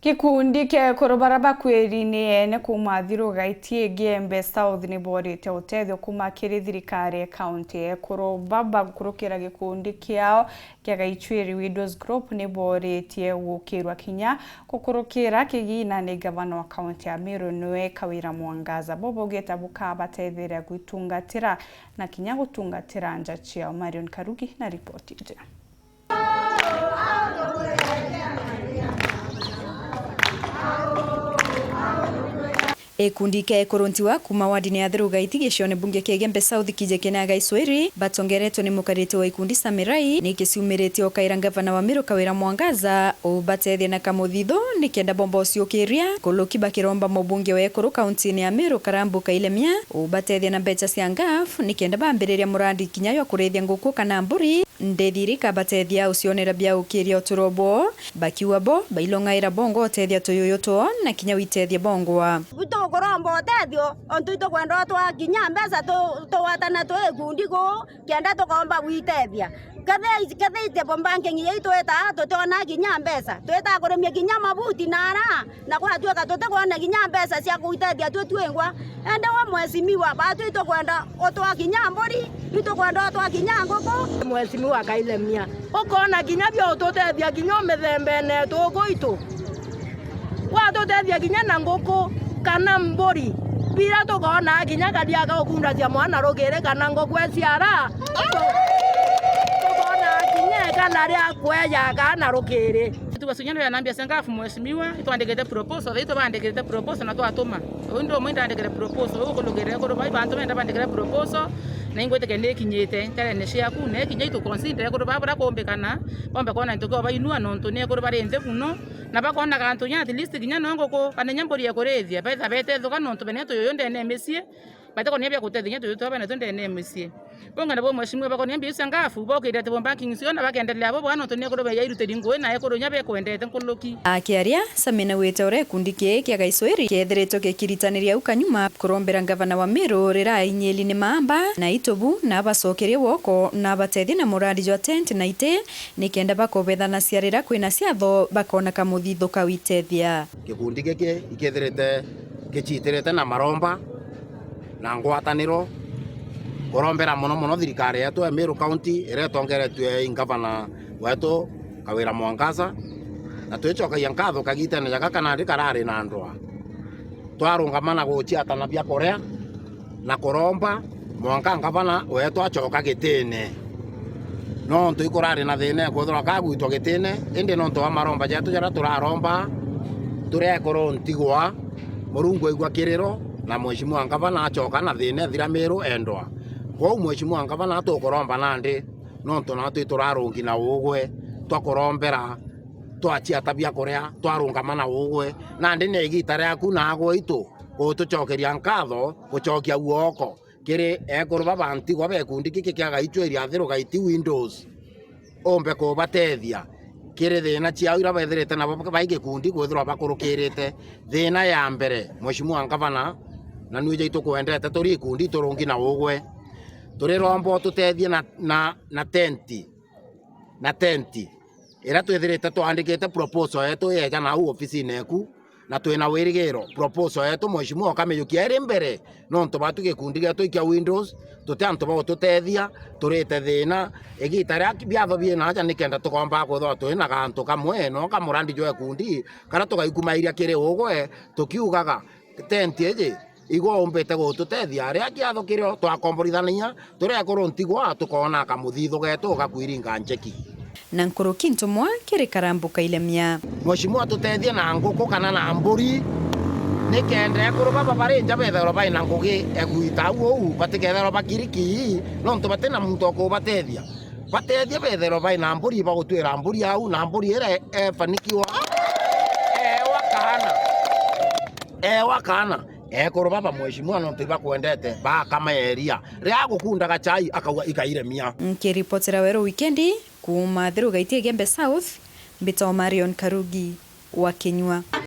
Gikundi kia korobaraba kweri-ini ene kuma Thirugaitie Gembe South ni borite utethio kuma kiri thirikari ya county ya Korobaba gukurukira gikundi kiao kia Gaichweri Widows Group ni borite gukirwa kinya gukurukira kigina ni gavana wa county ya Meru Noe Kawira Mwangaza bobo geta bukaba tethira gutungatira na kinya gutungatira nja ciao. Marion Karugi na ripoti ije. Ekundi ke korontiwa kuma wadini ya Thirugaitie gicione bunge kia Gembe South kije kena Gaicweri batongeretwo ni mukarite wa ikundi Samirai ni kiciumirite okaira gavana wa Meru Kawira Mwangaza ubatethia na kamuthitho ni kenda bomba ucio kiria kuluki bakiromba mubunge wa Ekuru kaunti ya Meru Karambuka Ilemia ubatethia na mbeca cia ngaf ni kenda bambiriria murandi kinyayo wa kurethia nguku kana mburi ndethiri kabatethia ucionera bia ukiria uturobo bakiwa bo bailongaira bongo otethia tuyoyoto na kinya witethia bongwa kurombo tethio ontu to kwenda twa kinya mbesa to watana to ekundi ko kenda to komba witethia kathe bombanke ngi to eta to tona kinya mbesa to eta kuremia kinya mabuti nara na kwa tueka to kuona kinya mbesa cia kuitethia tu twengwa enda wa mwesimiwa ba to kwenda otwa kinya mbori to kwenda otwa kinya ngoko mwesimiwa Kailemia ukona kinya bia to tethia kinya methembe ne to goito wa to tethia kinya na ngoko kana mbori bila to kona kinya kadia ka okunda cia mwana rogere kana ngokweziara to kona kinya kana ria kweja kana rogere tubasunyano ya nambia sengafu mheshimiwa itwandikete proposal ito bandikete proposal na twatuma ndo mwenda andikete proposal uko logere ko bai bantu menda bandikete proposal na ingwete kende kinyete tare ne cia ku ne kinya ito consider ko babura kombekana bombe kona ntoko bainua nonto ne ko barenze kuno na bakona kantu nya at least kinya nongo ko kanenya mbori ya korethia baitha bete thuka nonto beneto yoyo ndene mesie baita ko niambia kutethia to yoto bana tonde ne mesie bonga na bo mheshimiwa bako niambia isangafu boko ide te banking sio na bakendelea bo bwana to ne ko be yairute dingo na ko nya be ko endete nkoloki akiaria samena wetore kundi kia Gaicweri kethiritwo gikiritanĩria ukanyuma kurombera gavana wa Meru rira inyeli ni maamba na itobu na bacokerie woko na batethi na muradi jwa tent na ite ni kenda bakobethana ciarira kwina ciatho bakona kamuthitho kawitethia gikundi giki ikethirite gichitirite na maromba na ngwataniro kurombera muno thirikari yetu ya Meru County iretongeretwe gavana wetu Kawira Mwangaza na twicokagia nkatho kagitene jaka kana ndikarari na ndwa twarungamana guchiatana bia korea na kuromba mwanka gavana wetu acoka gitene no ntu ikurari na thine kwethora kagwitwo gitene indi no ntu wa maromba jetu jara turaromba turekoro ntigwa murungu igwa kiriro na mheshimiwa gavana acoka na thine thira Meru endwa kwa mheshimiwa gavana tukuromba nandi no ntu na turarungi na ugwe twakorombera twachia tabia korea twarungamana ugwe na ndi ne gitare yaku na agwe itu gutucokeria nkatho gucokia guoko kiri Ekuru babanti gwa bekundi kiki kia Gaichweri Thirugaitie Windows ombe ko batethia kiri thina ciao ira bethirite na baige kundi gwithirwa bakurukirite thina ya mbere mheshimiwa gavana na nwije itu kwendete turi kundi turungi na ugwe turi rombo tutethie na tenti ira twethirite twandikite proposal yetu yeja na ofisi neku na twina wirigiro proposal yetu mheshimiwa kameyukia iri mbere no ntu batu gikundi getu ikia Windows tutantu ba tutethia turite thina igitare biatho biena aja nikenda tukomba kwetho twina gantu kamwe no kamurandi jo ekundi kara tugaikumaira kiri ugwe tukiugaga tenti eje igwa ombete gututethia aria kiatho kirio twakomborithania turekoro ntigwa tukona kamuthitho getu gakwiringa njeki na nkoroki ntumwa kiri Karambuka Ilemia mheshimiwa tutethie na nguku kana na mburi nikende Ekuru baba barinja bethero baina ngugi eguita u batikethero bakiriki no ntu batena muntu ko batethia bethero baina mburi bagutwira mburi au na mburi ere efanikiwa wakana Ekuru baba mheshimiwa no ntu bakwendete ba kama eria ria gukunda gachai akauga Ikairemia nkiripotera wero weekendi kuma Thirugaitie Gembe South mbito Marion Karugi wa Kenywa.